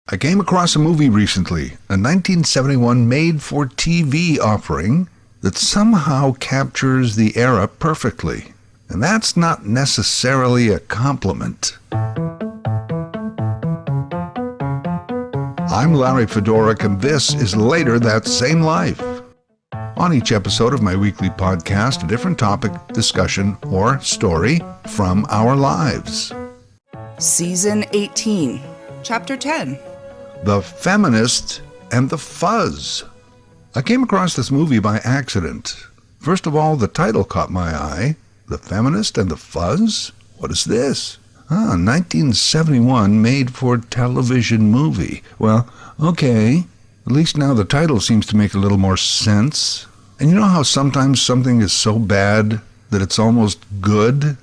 I came across a movie recently, a 1971 made-for-TV offering that somehow captures the era perfectly. And that's not necessarily a compliment. I'm Larry Fedoruk, and this is Later That Same Life. On each episode of my weekly podcast, a different topic, discussion, or story from our lives. Season 18, Chapter 10. The Feminist and the Fuzz. I came across this movie by accident. First of all, the title caught my eye. The Feminist and the Fuzz? What is this? 1971 made-for-television movie. Well, okay. At least now the title seems to make a little more sense. And you know how sometimes something is so bad that it's almost good?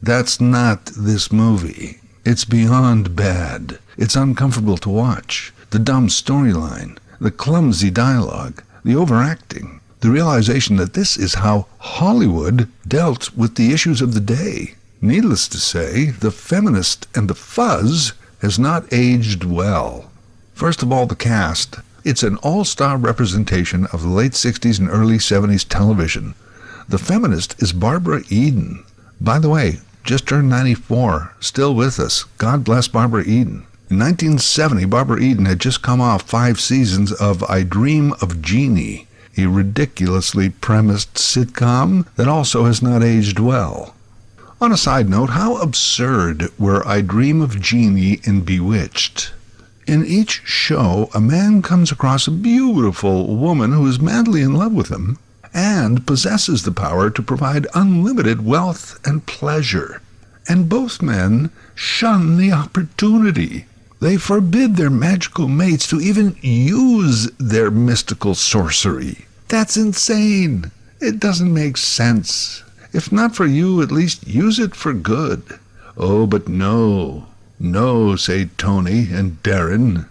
That's not this movie. It's beyond bad. It's uncomfortable to watch. The dumb storyline, the clumsy dialogue, the overacting, the realization that this is how Hollywood dealt with the issues of the day. Needless to say, The Feminist and the Fuzz has not aged well. First of all, the cast. It's an all-star representation of the late 60s and early 70s television. The Feminist is Barbara Eden. By the way, just turned 94, still with us. God bless Barbara Eden. In 1970, Barbara Eden had just come off 5 seasons of I Dream of Jeannie, a ridiculously premised sitcom that also has not aged well. On a side note, how absurd were I Dream of Jeannie and Bewitched? In each show, a man comes across a beautiful woman who is madly in love with him and possesses the power to provide unlimited wealth and pleasure. And both men shun the opportunity. They forbid their magical mates to even use their mystical sorcery. That's insane. It doesn't make sense. If not for you, at least use it for good. Oh, but no, say Tony and Darren.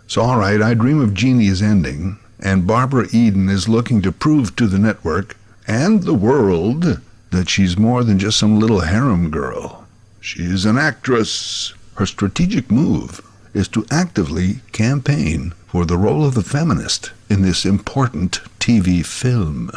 So all right, I Dream of Jeannie is ending, and Barbara Eden is looking to prove to the network and the world that she's more than just some little harem girl. She's an actress. Her strategic move is to actively campaign for the role of the feminist in this important TV film.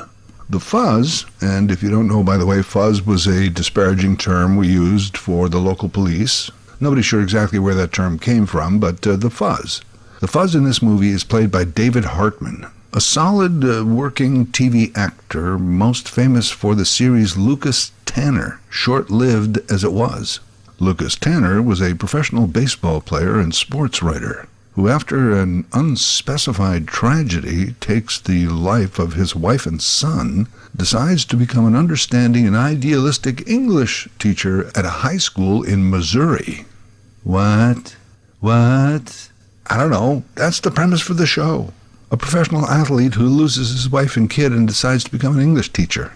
The Fuzz, and if you don't know, by the way, fuzz was a disparaging term we used for the local police. Nobody's sure exactly where that term came from, but the Fuzz. The Fuzz in this movie is played by David Hartman, a solid working TV actor, most famous for the series Lucas Tanner, short-lived as it was. Lucas Tanner was a professional baseball player and sports writer who, after an unspecified tragedy takes the life of his wife and son, decides to become an understanding and idealistic English teacher at a high school in Missouri. What? I don't know. That's the premise for the show. A professional athlete who loses his wife and kid and decides to become an English teacher.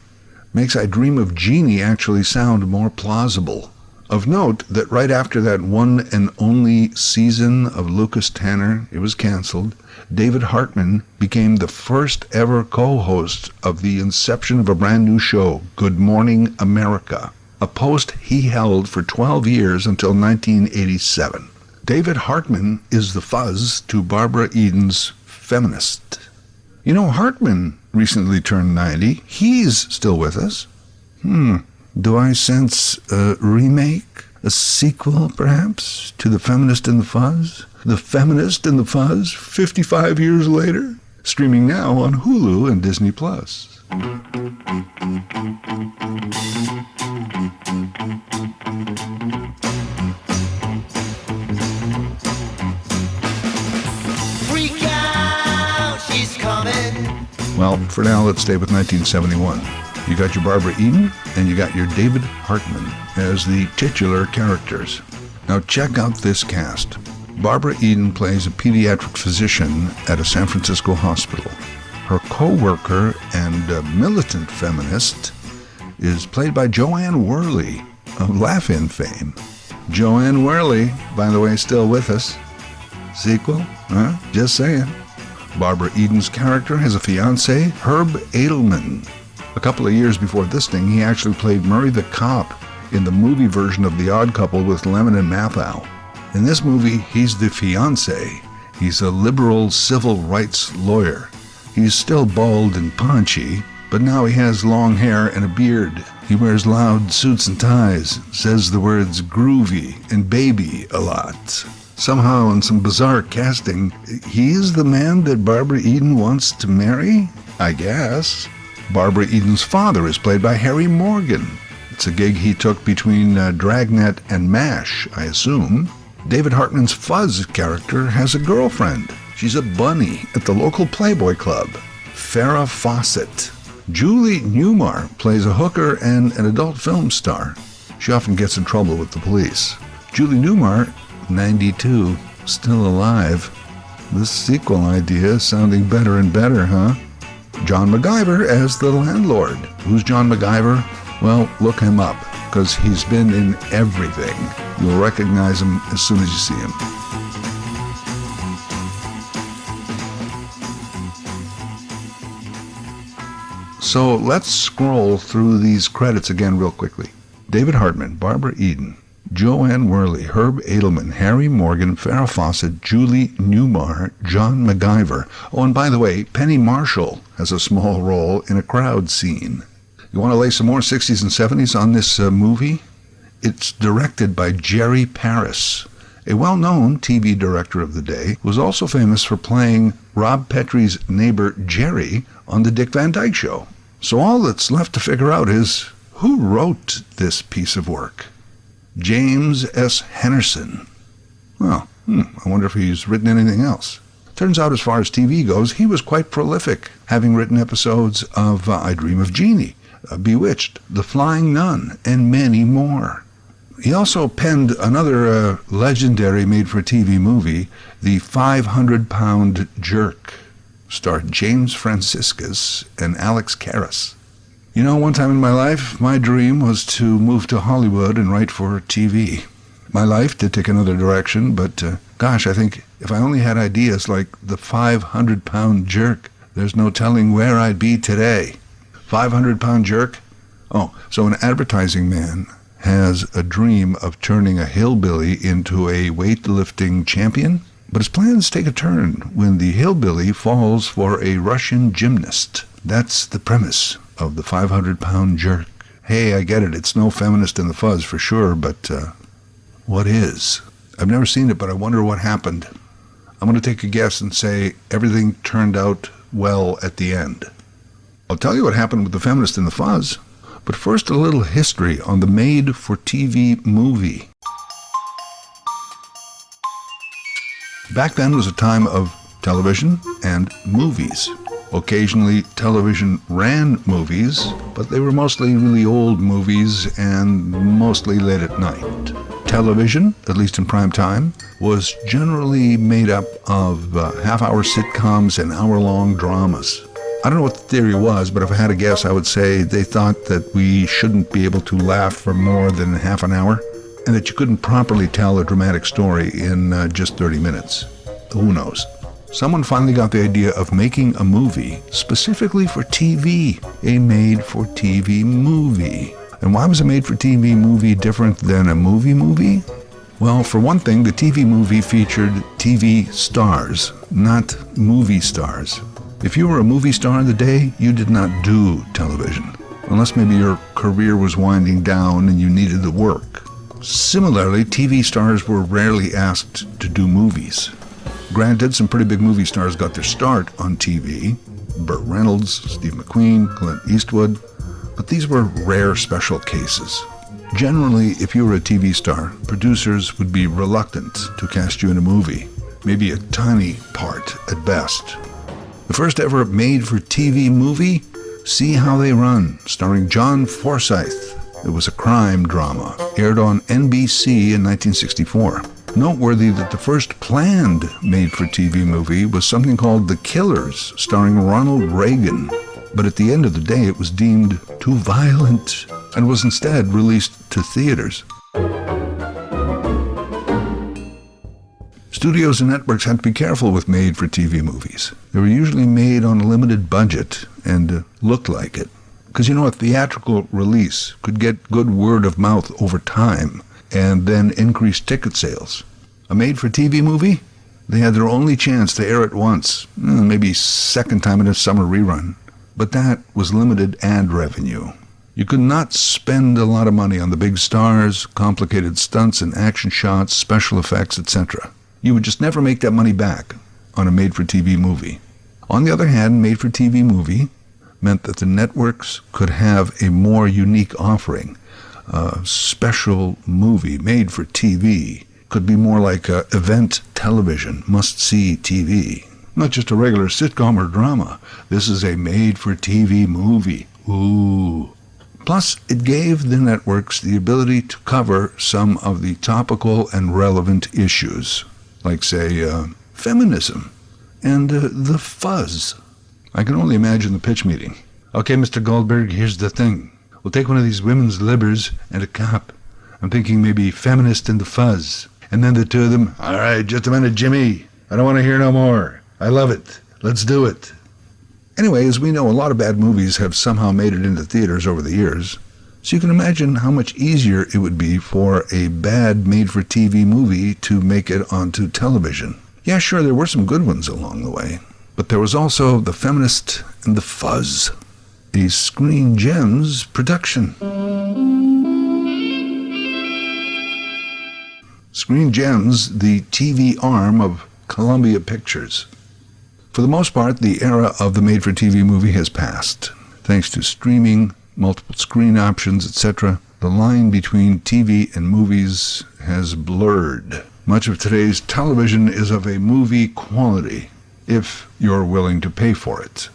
Makes I Dream of Jeannie actually sound more plausible. Of note that right after that one and only season of Lucas Tanner, it was canceled, David Hartman became the first ever co-host of the inception of a brand new show, Good Morning America, a post he held for 12 years until 1987. David Hartman is the Fuzz to Barbara Eden's Feminist. You know, Hartman recently turned 90. He's still with us. Do I sense a remake, a sequel, perhaps, to The Feminist and the Fuzz? The Feminist and the Fuzz, 55 years later? Streaming now on Hulu and Disney+. Freak out, she's coming. Well, for now, let's stay with 1971. You got your Barbara Eden, and you got your David Hartman as the titular characters. Now check out this cast. Barbara Eden plays a pediatric physician at a San Francisco hospital. Her co-worker and militant feminist is played by Joanne Worley of Laugh-In fame. Joanne Worley, by the way, still with us. Sequel? Just saying. Barbara Eden's character has a fiancé, Herb Edelman. A couple of years before this thing, he actually played Murray the Cop in the movie version of The Odd Couple with Lemon and Mathau. In this movie, he's the fiancé, He's a liberal civil rights lawyer. He's still bald and paunchy, but now he has long hair and a beard. He wears loud suits and ties, says the words groovy and baby a lot. Somehow, in some bizarre casting, he's the man that Barbara Eden wants to marry? I guess. Barbara Eden's father is played by Harry Morgan. It's a gig he took between Dragnet and MASH, I assume. David Hartman's Fuzz character has a girlfriend. She's a bunny at the local Playboy Club, Farrah Fawcett. Julie Newmar plays a hooker and an adult film star. She often gets in trouble with the police. Julie Newmar, 92, still alive. This sequel idea is sounding better and better, huh? John MacGyver as the landlord. Who's John MacGyver? Well, look him up, because he's been in everything. You'll recognize him as soon as you see him. So let's scroll through these credits again real quickly. David Hartman, Barbara Eden, Joanne Worley, Herb Edelman, Harry Morgan, Farrah Fawcett, Julie Newmar, John MacGyver. Oh, and by the way, Penny Marshall has a small role in a crowd scene. You want to lay some more 60s and 70s on this movie? It's directed by Jerry Paris, a well-known TV director of the day, who was also famous for playing Rob Petrie's neighbor Jerry on The Dick Van Dyke Show. So all that's left to figure out is, who wrote this piece of work? James S. Henderson. Well, I wonder if he's written anything else. Turns out, as far as TV goes, he was quite prolific, having written episodes of I Dream of Jeannie, Bewitched, The Flying Nun, and many more. He also penned another legendary made-for-TV movie, The 500-Pound Jerk, starred James Franciscus and Alex Karras. You know, one time in my life, my dream was to move to Hollywood and write for TV. My life did take another direction, but gosh, I think if I only had ideas like The 500-Pound Jerk, there's no telling where I'd be today. 500-pound jerk? Oh, so an advertising man has a dream of turning a hillbilly into a weightlifting champion, but his plans take a turn when the hillbilly falls for a Russian gymnast. That's the premise of The 500-Pound Jerk. Hey, I get it, it's no Feminist in the Fuzz for sure, but what is? I've never seen it, but I wonder what happened. I'm going to take a guess and say everything turned out well at the end. I'll tell you what happened with The Feminist in the Fuzz, but first a little history on the made-for-TV movie. Back then was a time of television and movies. Occasionally, television ran movies, but they were mostly really old movies and mostly late at night. Television, at least in prime time, was generally made up of half-hour sitcoms and hour-long dramas. I don't know what the theory was, but if I had to guess, I would say they thought that we shouldn't be able to laugh for more than half an hour, and that you couldn't properly tell a dramatic story in just 30 minutes. Who knows? Someone finally got the idea of making a movie specifically for TV, a made-for-TV movie. And why was a made-for-TV movie different than a movie? Well, for one thing, the TV movie featured TV stars, not movie stars. If you were a movie star of the day, you did not do television, unless maybe your career was winding down and you needed the work. Similarly, TV stars were rarely asked to do movies. Granted, some pretty big movie stars got their start on TV, Burt Reynolds, Steve McQueen, Clint Eastwood, but these were rare special cases. Generally, if you were a TV star, producers would be reluctant to cast you in a movie, maybe a tiny part at best. The first ever made-for-TV movie, See How They Run, starring John Forsythe. It was a crime drama, aired on NBC in 1964. Noteworthy that the first planned made-for-TV movie was something called The Killers, starring Ronald Reagan. But at the end of the day, it was deemed too violent and was instead released to theaters. Studios and networks had to be careful with made-for-TV movies. They were usually made on a limited budget and looked like it. Because, you know, a theatrical release could get good word of mouth over time and then increase ticket sales. A made-for-TV movie? They had their only chance to air it once, maybe second time in a summer rerun. But that was limited ad revenue. You could not spend a lot of money on the big stars, complicated stunts and action shots, special effects, etc. You would just never make that money back on a made-for-TV movie. On the other hand, made-for-TV movie meant that the networks could have a more unique offering. A special movie made for TV could be more like a event television, must-see TV. Not just a regular sitcom or drama. This is a made-for-TV movie. Ooh. Plus, it gave the networks the ability to cover some of the topical and relevant issues, like, say, feminism and the fuzz. I can only imagine the pitch meeting. Okay, Mr. Goldberg, here's the thing. We'll take one of these women's libbers and a cop. I'm thinking maybe Feminist and the Fuzz. And then the two of them, all right, just a minute, Jimmy. I don't want to hear no more. I love it. Let's do it. Anyway, as we know, a lot of bad movies have somehow made it into theaters over the years. So you can imagine how much easier it would be for a bad made-for-TV movie to make it onto television. Yeah, sure, there were some good ones along the way. But there was also The Feminist and the Fuzz, a Screen Gems production. Screen Gems, the TV arm of Columbia Pictures. For the most part, the era of the made-for-TV movie has passed. Thanks to streaming, multiple screen options, etc., the line between TV and movies has blurred. Much of today's television is of a movie quality, if you're willing to pay for it.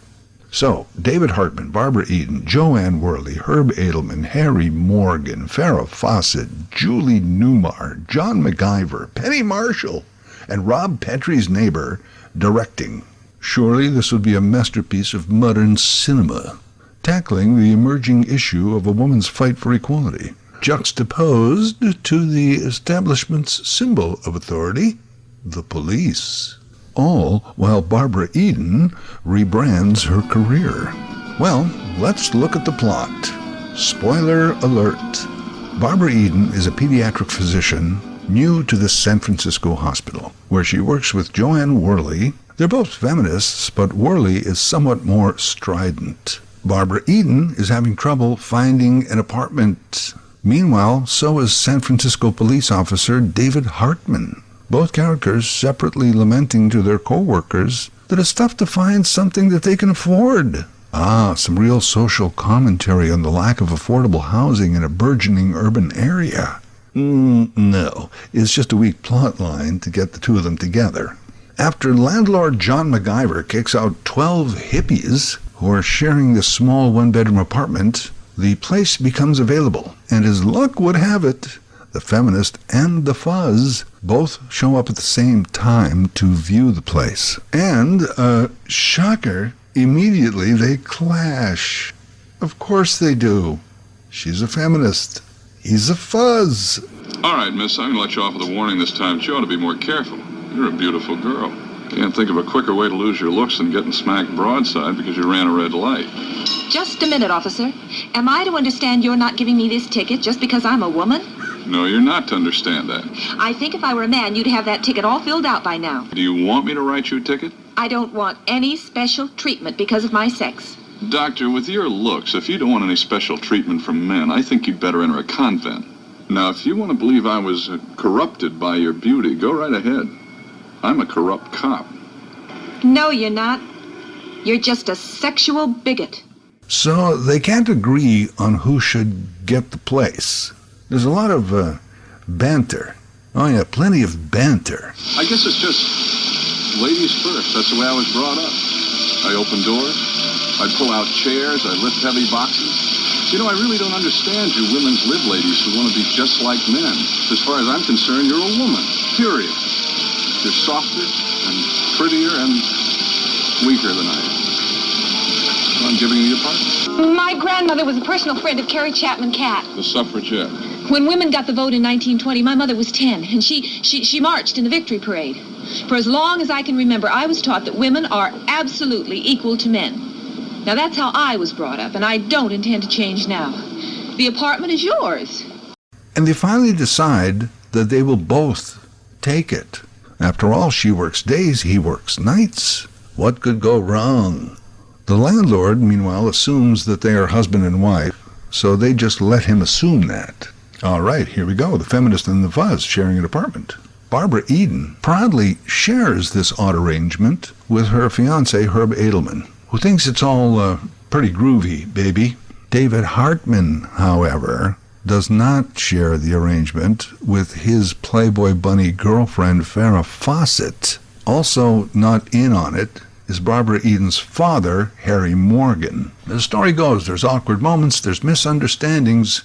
So, David Hartman, Barbara Eden, Joanne Worley, Herb Edelman, Harry Morgan, Farrah Fawcett, Julie Newmar, John MacGyver, Penny Marshall, and Rob Petrie's neighbor directing. Surely this would be a masterpiece of modern cinema, tackling the emerging issue of a woman's fight for equality, juxtaposed to the establishment's symbol of authority, the police. All while Barbara Eden rebrands her career. Well, let's look at the plot. Spoiler alert. Barbara Eden is a pediatric physician new to the San Francisco hospital, where she works with Joanne Worley. They're both feminists, but Worley is somewhat more strident. Barbara Eden is having trouble finding an apartment. Meanwhile, so is San Francisco police officer David Hartman. Both characters separately lamenting to their co-workers that it's tough to find something that they can afford. Some real social commentary on the lack of affordable housing in a burgeoning urban area. No, it's just a weak plot line to get the two of them together. After landlord John MacGyver kicks out 12 hippies who are sharing this small one-bedroom apartment, the place becomes available. And as luck would have it, the Feminist and the Fuzz both show up at the same time to view the place. And, shocker, immediately they clash. Of course they do. She's a feminist. He's a fuzz. All right, miss, I'm going to let you off with a warning this time. You ought to be more careful. You're a beautiful girl. Can't think of a quicker way to lose your looks than getting smacked broadside because you ran a red light. Just a minute, officer. Am I to understand you're not giving me this ticket just because I'm a woman? No, you're not to understand that. I think if I were a man, you'd have that ticket all filled out by now. Do you want me to write you a ticket? I don't want any special treatment because of my sex. Doctor, with your looks, if you don't want any special treatment from men, I think you'd better enter a convent. Now, if you want to believe I was corrupted by your beauty, go right ahead. I'm a corrupt cop. No, you're not. You're just a sexual bigot. So they can't agree on who should get the place. There's a lot of banter. Oh yeah, plenty of banter. I guess it's just ladies first. That's the way I was brought up. I open doors. I pull out chairs. I lift heavy boxes. You know, I really don't understand you women's lib ladies who want to be just like men. As far as I'm concerned, you're a woman. Period. You're softer and prettier and weaker than I am. I'm giving you the part. My grandmother was a personal friend of Carrie Chapman Catt. The suffragette. When women got the vote in 1920, my mother was 10, and she marched in the Victory Parade. For as long as I can remember, I was taught that women are absolutely equal to men. Now, that's how I was brought up, and I don't intend to change now. The apartment is yours. And they finally decide that they will both take it. After all, she works days, he works nights. What could go wrong? The landlord, meanwhile, assumes that they are husband and wife, so they just let him assume that. All right, here we go. The Feminist and the Fuzz sharing an apartment. Barbara Eden proudly shares this odd arrangement with her fiancé, Herb Edelman, who thinks it's all pretty groovy, baby. David Hartman, however, does not share the arrangement with his Playboy bunny girlfriend, Farrah Fawcett. Also not in on it is Barbara Eden's father, Harry Morgan. The story goes, there's awkward moments, there's misunderstandings,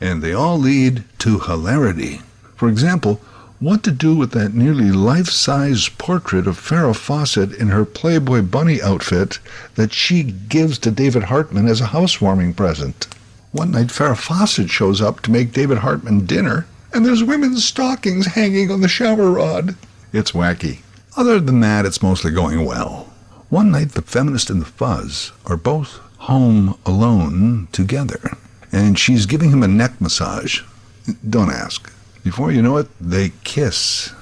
and they all lead to hilarity. For example, what to do with that nearly life-size portrait of Farrah Fawcett in her Playboy bunny outfit that she gives to David Hartman as a housewarming present. One night, Farrah Fawcett shows up to make David Hartman dinner, and there's women's stockings hanging on the shower rod. It's wacky. Other than that, it's mostly going well. One night, the Feminist and the Fuzz are both home alone together, and she's giving him a neck massage. Don't ask. Before you know it, they kiss,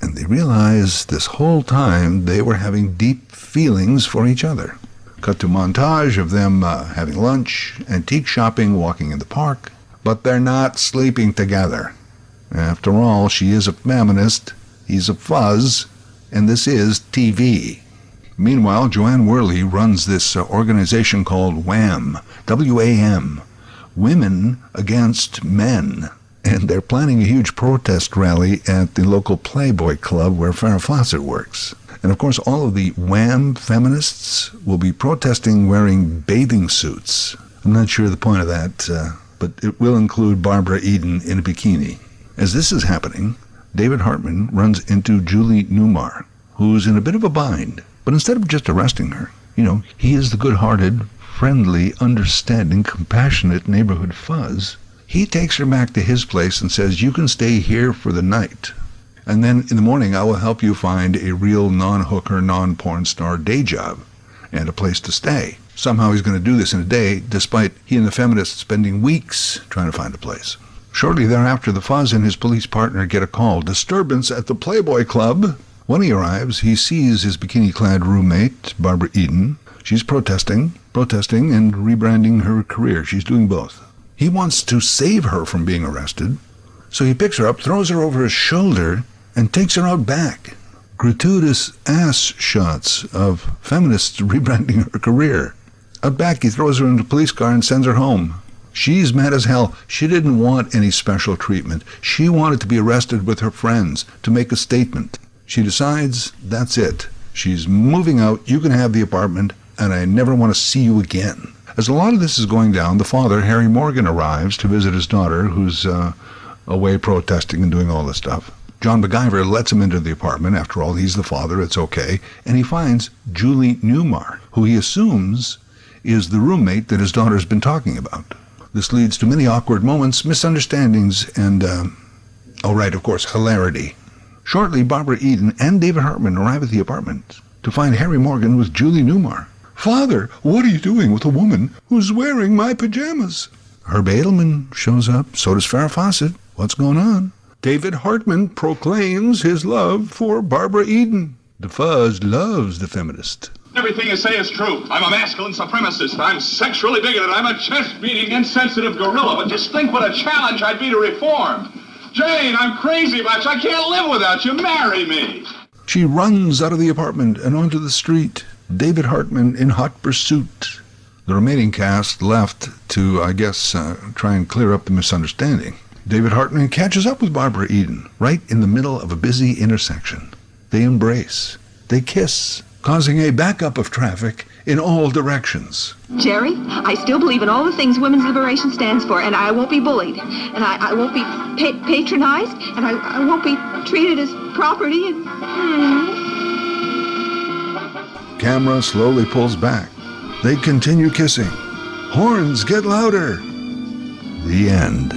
and they realize this whole time they were having deep feelings for each other. Cut to montage of them having lunch, antique shopping, walking in the park, but they're not sleeping together. After all, she is a feminist, he's a fuzz, and this is TV. Meanwhile, Joanne Worley runs this organization called WAM, W-A-M, Women Against Men. And they're planning a huge protest rally at the local Playboy Club where Farrah Fawcett works. And of course, all of the WAM feminists will be protesting wearing bathing suits. I'm not sure the point of that, but it will include Barbara Eden in a bikini. As this is happening, David Hartman runs into Julie Newmar, who's in a bit of a bind. But instead of just arresting her, he is the good-hearted, friendly, understanding, compassionate neighborhood fuzz. He takes her back to his place and says, you can stay here for the night. And then in the morning, I will help you find a real non-hooker, non-porn star day job and a place to stay. Somehow he's going to do this in a day, despite he and the feminists spending weeks trying to find a place. Shortly thereafter, the Fuzz and his police partner get a call. Disturbance at the Playboy Club. When he arrives, he sees his bikini-clad roommate, Barbara Eden. She's protesting and rebranding her career. She's doing both. He wants to save her from being arrested, so he picks her up, throws her over his shoulder, and takes her out back. Gratuitous ass shots of feminists rebranding her career. Out back, he throws her into a police car and sends her home. She's mad as hell. She didn't want any special treatment. She wanted to be arrested with her friends to make a statement. She decides that's it. She's moving out. You can have the apartment, and I never want to see you again. As a lot of this is going down, the father, Harry Morgan, arrives to visit his daughter, who's away protesting and doing all this stuff. John MacGyver lets him into the apartment. After all, he's the father. It's okay. And he finds Julie Newmar, who he assumes is the roommate that his daughter's been talking about. This leads to many awkward moments, misunderstandings, and, of course, hilarity. Shortly, Barbara Eden and David Hartman arrive at the apartment to find Harry Morgan with Julie Newmar. Father, what are you doing with a woman who's wearing my pajamas? Herb Edelman shows up. So does Farrah Fawcett. What's going on? David Hartman proclaims his love for Barbara Eden. The Fuzz loves the feminist. Everything you say is true. I'm a masculine supremacist. I'm sexually bigoted. I'm a chest-beating, insensitive gorilla. But just think what a challenge I'd be to reform. Jane, I'm crazy about you. I can't live without you. Marry me. She runs out of the apartment and onto the street. David Hartman in hot pursuit. The remaining cast left to, try and clear up the misunderstanding. David Hartman catches up with Barbara Eden right in the middle of a busy intersection. They embrace. They kiss, causing a backup of traffic in all directions. Jerry, I still believe in all the things women's liberation stands for, and I won't be bullied, and I won't be patronized, and I won't be treated as property, and... Camera slowly pulls back. They continue kissing. Horns get louder. The end.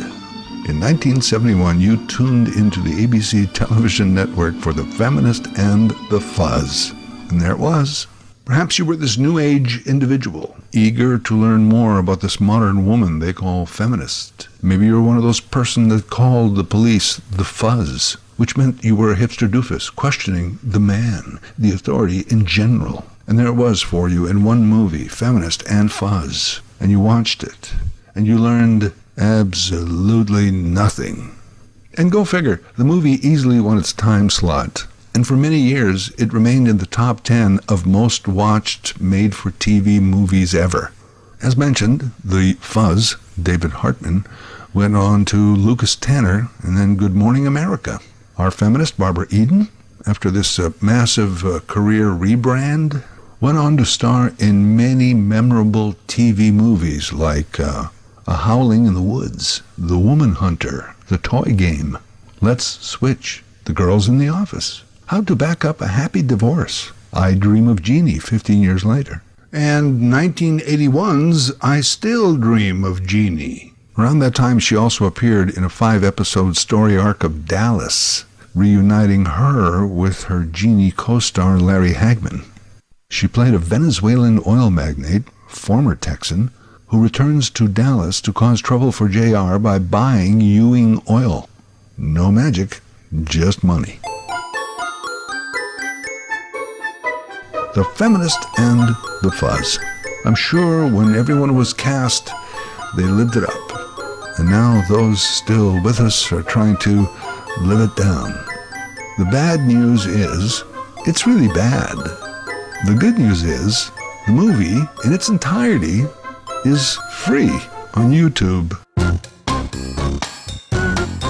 In 1971, you tuned into the ABC television network for The Feminist and the Fuzz. And there it was. Perhaps you were this new age individual, eager to learn more about this modern woman they call feminist. Maybe you're one of those person that called the police the fuzz, which meant you were a hipster doofus, questioning the man, the authority in general. And there it was for you in one movie, Feminist and Fuzz. And you watched it, and you learned absolutely nothing. And go figure, the movie easily won its time slot. And for many years, it remained in the top 10 of most watched made-for-TV movies ever. As mentioned, the Fuzz, David Hartman, went on to Lucas Tanner and then Good Morning America. Our feminist, Barbara Eden, after this massive career rebrand, went on to star in many memorable TV movies like A Howling in the Woods, The Woman Hunter, The Toy Game, Let's Switch, The Girls in the Office, How to Back Up a Happy Divorce, I Dream of Jeannie 15 years later, and 1981's I Still Dream of Jeannie. Around that time, she also appeared in a 5-episode story arc of Dallas, reuniting her with her Jeannie co-star Larry Hagman. She played a Venezuelan oil magnate, former Texan, who returns to Dallas to cause trouble for JR by buying Ewing oil. No magic, just money. The Feminist and the Fuzz. I'm sure when everyone was cast, they lived it up. And now those still with us are trying to live it down. The bad news is, it's really bad. The good news is, the movie, in its entirety, is free on YouTube.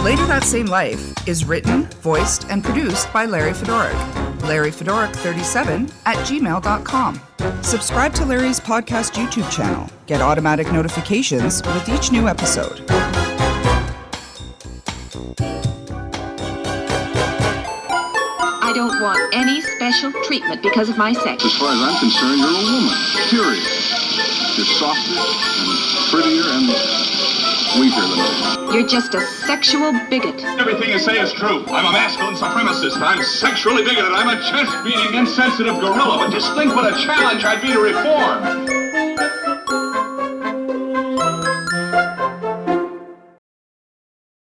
Later That Same Life is written, voiced, and produced by Larry Fedoruk. LarryFedoruk37@gmail.com. Subscribe to Larry's podcast YouTube channel. Get automatic notifications with each new episode. I don't want any special treatment because of my sex. As far as I'm concerned, you're a woman. Period. You're softer and prettier and weaker than I. You're just a sexual bigot. Everything you say is true. I'm a masculine supremacist. I'm sexually bigoted. I'm a chest-beating, insensitive gorilla. But just think what a challenge I'd be to reform.